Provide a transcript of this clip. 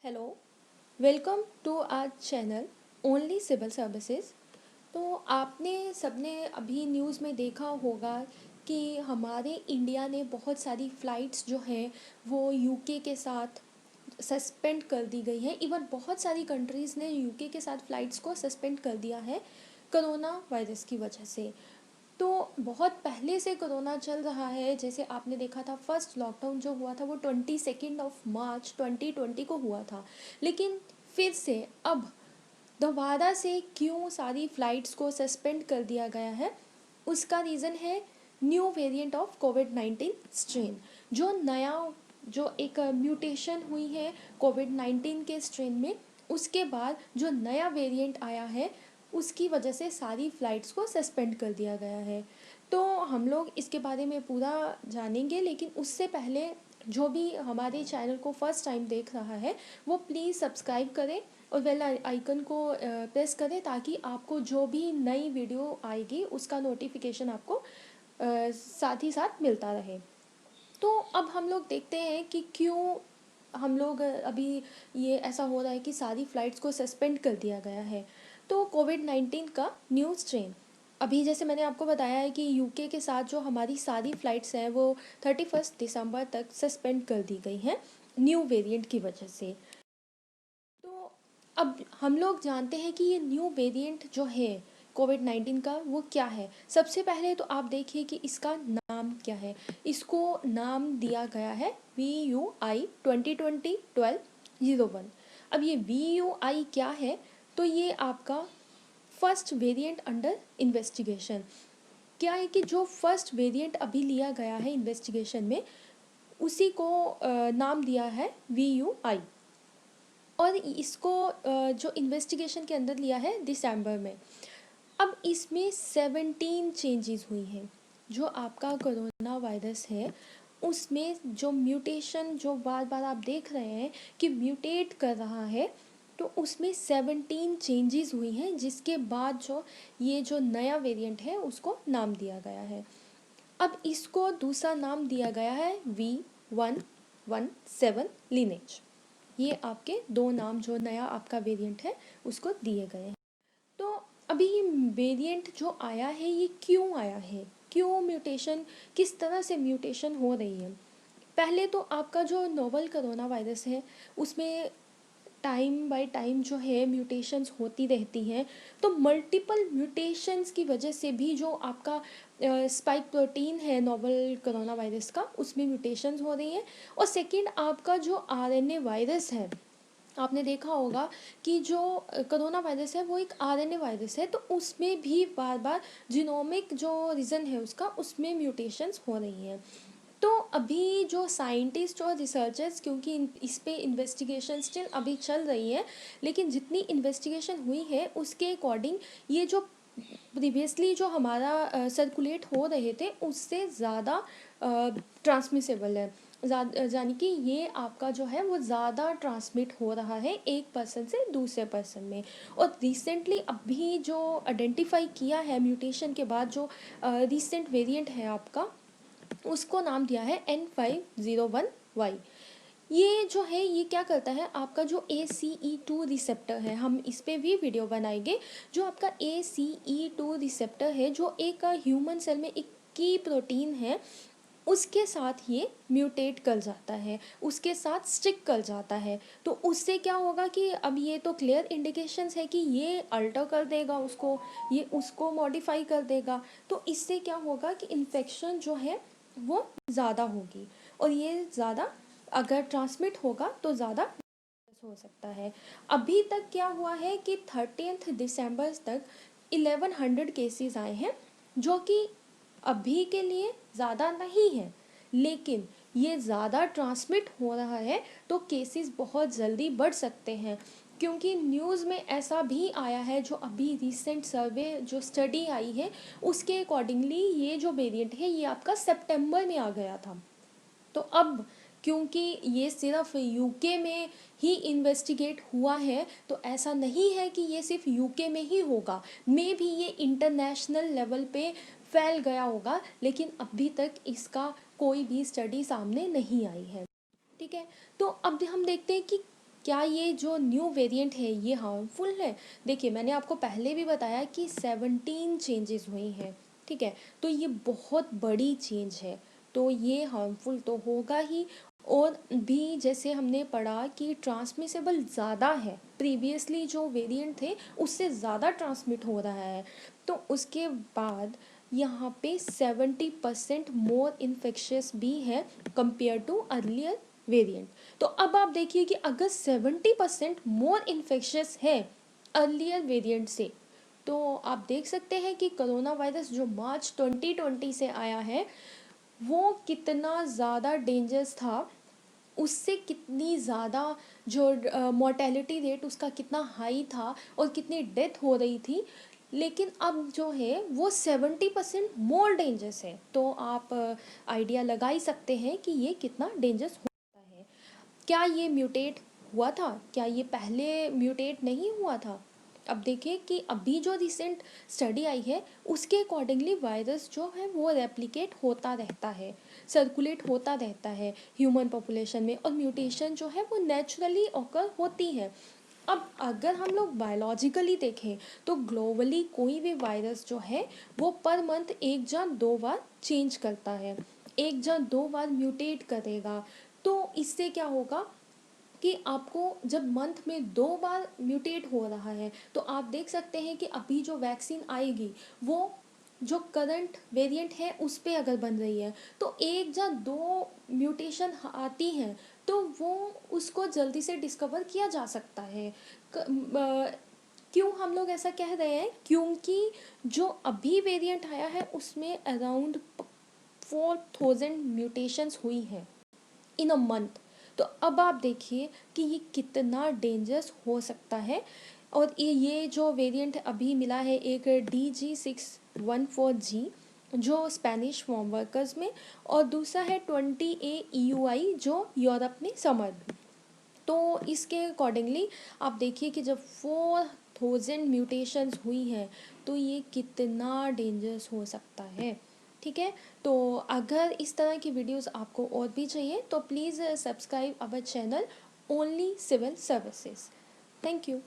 Hello, welcome to our channel only civil services. तो आपने सबने अभी न्यूज़ में देखा होगा कि हमारे इंडिया ने बहुत सारी फ़्लाइट्स जो हैं वो यूके के साथ सस्पेंड कर दी गई हैं। इवन बहुत सारी कंट्रीज़ ने यूके के साथ फ़्लाइट्स को सस्पेंड कर दिया है कोरोना वायरस की वजह से। तो बहुत पहले से कोरोना चल रहा है। जैसे आपने देखा था फर्स्ट लॉकडाउन जो हुआ था वो 22 मार्च 2020 को हुआ था। लेकिन फिर से अब दोबारा से क्यों सारी फ़्लाइट्स को सस्पेंड कर दिया गया है, उसका रीज़न है new variant of covid strain. जो एक म्यूटेशन हुई है कोविड-19 के स्ट्रेन में, उसके बाद जो नया वेरिएंट आया है उसकी वजह से सारी फ़्लाइट्स को सस्पेंड कर दिया गया है। तो हम लोग इसके बारे में पूरा जानेंगे, लेकिन उससे पहले जो भी हमारे चैनल को फर्स्ट टाइम देख रहा है वो प्लीज़ सब्सक्राइब करें और बेल आइकन को प्रेस करें ताकि आपको जो भी नई वीडियो आएगी उसका नोटिफिकेशन आपको साथ ही साथ मिलता रहे। तो अब हम लोग देखते हैं कि क्यों हम लोग अभी ये ऐसा हो रहा है कि सारी फ़्लाइट्स को सस्पेंड कर दिया गया है। तो कोविड-19 का न्यू स्ट्रेन, अभी जैसे मैंने आपको बताया है कि यूके के साथ जो हमारी सारी फ़्लाइट्स हैं वो 31 दिसंबर तक सस्पेंड कर दी गई हैं न्यू वेरिएंट की वजह से। तो अब हम लोग जानते हैं कि ये न्यू वेरिएंट जो है कोविड-19 का वो क्या है। सबसे पहले तो आप देखिए कि इसका नाम क्या है। इसको नाम दिया गया है VUI 2020-12-01। अब ये VUI क्या है, तो ये आपका फर्स्ट वेरिएंट अंडर इन्वेस्टिगेशन। क्या है कि जो फर्स्ट वेरिएंट अभी लिया गया है इन्वेस्टिगेशन में, उसी को नाम दिया है VUI। और इसको जो इन्वेस्टिगेशन के अंदर लिया है दिसंबर में। अब इसमें 17 चेंजेस हुई हैं। जो आपका कोरोना वायरस है उसमें जो म्यूटेशन जो बार बार आप देख रहे हैं कि म्यूटेट कर रहा है, तो उसमें 17 चेंजेस हुई हैं, जिसके बाद ये जो नया वेरिएंट है उसको नाम दिया गया है। अब इसको दूसरा नाम दिया गया है V117 लिनेज। ये आपके दो नाम जो नया आपका वेरिएंट है उसको दिए गए हैं। तो अभी ये वेरिएंट जो आया है ये क्यों आया है, क्यों म्यूटेशन, किस तरह से म्यूटेशन हो रही है। पहले तो आपका जो नोवल कोरोना वायरस है उसमें टाइम बाय टाइम जो है म्यूटेशंस होती रहती हैं। तो मल्टीपल म्यूटेशंस की वजह से भी जो आपका स्पाइक प्रोटीन है नोवल कोरोना वायरस का, उसमें म्यूटेशंस हो रही हैं। और सेकंड आपका जो आरएनए वायरस है, आपने देखा होगा कि जो कोरोना वायरस है वो एक आरएनए वायरस है, तो उसमें भी बार बार जीनोमिक जो रीज़न है उसका, उसमें म्यूटेशंस हो रही हैं। तो अभी जो साइंटिस्ट और रिसर्चर्स, क्योंकि इस पे इन्वेस्टिगेशन स्टिल अभी चल रही है, लेकिन जितनी इन्वेस्टिगेशन हुई है उसके अकॉर्डिंग ये जो प्रीवियसली जो हमारा सर्कुलेट हो रहे थे उससे ज़्यादा ट्रांसमिसेबल है। यानी कि ये आपका जो है वो ज़्यादा ट्रांसमिट हो रहा है एक पर्सन से दूसरे पर्सन में। और रिसेंटली अभी जो आइडेंटिफाई किया है म्यूटेशन के बाद जो रिसेंट वेरिएंट है आपका, उसको नाम दिया है N501Y। ये जो है ये क्या करता है, आपका जो ACE2 रिसेप्टर है, हम इस पे भी वीडियो बनाएंगे। जो आपका ACE2 रिसेप्टर है जो एक ह्यूमन सेल में एक की प्रोटीन है, उसके साथ ये म्यूटेट कर जाता है, उसके साथ स्टिक कर जाता है। तो उससे क्या होगा कि अब ये तो क्लियर इंडिकेशंस है कि ये अल्टर कर देगा उसको, ये उसको मॉडिफाई कर देगा। तो इससे क्या होगा कि इन्फेक्शन जो है वो ज़्यादा होगी, और ये ज़्यादा अगर ट्रांसमिट होगा तो ज़्यादा हो सकता है। अभी तक क्या हुआ है कि 30 दिसंबर तक 1100 केसेस आए हैं, जो कि अभी के लिए ज़्यादा नहीं है, लेकिन ये ज़्यादा ट्रांसमिट हो रहा है तो केसेस बहुत जल्दी बढ़ सकते हैं। क्योंकि न्यूज़ में ऐसा भी आया है, जो अभी रिसेंट सर्वे जो स्टडी आई है उसके अकॉर्डिंगली ये जो वेरिएंट है ये आपका सितंबर में आ गया था। तो अब क्योंकि ये सिर्फ यूके में ही इन्वेस्टिगेट हुआ है, तो ऐसा नहीं है कि ये सिर्फ यूके में ही होगा, मे भी ये इंटरनेशनल लेवल पे फैल गया होगा, लेकिन अभी तक इसका कोई भी स्टडी सामने नहीं आई है। ठीक है, तो अब हम देखते हैं कि क्या ये जो न्यू वेरिएंट है ये हार्मफुल है? देखिए, मैंने आपको पहले भी बताया कि 17 चेंजेस हुई हैं, ठीक है? तो ये बहुत बड़ी चेंज है, तो ये हार्मफुल तो होगा ही। और भी जैसे हमने पढ़ा कि ट्रांसमिसेबल ज़्यादा है, प्रीवियसली जो वेरिएंट थे उससे ज़्यादा ट्रांसमिट हो रहा है। तो उसके बाद यहाँ पे 70% मोर इन्फेक्शियस भी है कंपेयर टू अर्लियर वेरिएंट। तो अब आप देखिए कि अगर 70% मोर इन्फेक्शियस है अर्लियर वेरिएंट से, तो आप देख सकते हैं कि कोरोना वायरस जो मार्च 2020 से आया है वो कितना ज़्यादा डेंजरस था, उससे कितनी ज़्यादा जो मोर्टेलिटी रेट उसका कितना हाई था और कितनी डेथ हो रही थी। लेकिन अब जो है वो 70% मोर डेंजरस है, तो आप आइडिया लगा ही सकते हैं कि ये कितना डेंजरस होता है। क्या ये म्यूटेट हुआ था? क्या ये पहले म्यूटेट नहीं हुआ था? अब देखिए कि अभी जो रिसेंट स्टडी आई है उसके अकॉर्डिंगली वायरस जो है वो रेप्लिकेट होता रहता है, सर्कुलेट होता रहता है ह्यूमन पॉपुलेशन में, और म्यूटेशन जो है वो नेचुरली ऑकर होती है। अब अगर हम लोग बायोलॉजिकली देखें तो ग्लोबली कोई भी वायरस जो है वो पर मंथ 1 या 2 बार चेंज करता है, 1 या 2 बार म्यूटेट करेगा। तो इससे क्या होगा कि आपको जब मंथ में 2 बार म्यूटेट हो रहा है, तो आप देख सकते हैं कि अभी जो वैक्सीन आएगी वो जो करंट वेरिएंट है उस पे अगर बन रही है तो 1 या 2 म्यूटेशन आती हैं तो वो उसको जल्दी से डिस्कवर किया जा सकता है। क्यों हम लोग ऐसा कह रहे हैं? क्योंकि जो अभी वेरिएंट आया है उसमें अराउंड 4000 म्यूटेशंस हुई हैं इन अ मंथ। तो अब आप देखिए कि ये कितना डेंजरस हो सकता है। और ये जो वेरिएंट अभी मिला है एक DG614G जो स्पेनिश फॉर्म वर्कर्स में, और दूसरा है 20A EUI जो यूरोप में समर में। तो इसके अकॉर्डिंगली आप देखिए कि जब 4000 म्यूटेशंस हुई हैं तो ये कितना डेंजरस हो सकता है, ठीक है? तो अगर इस तरह की वीडियोस आपको और भी चाहिए तो please subscribe our channel only civil services. Thank you.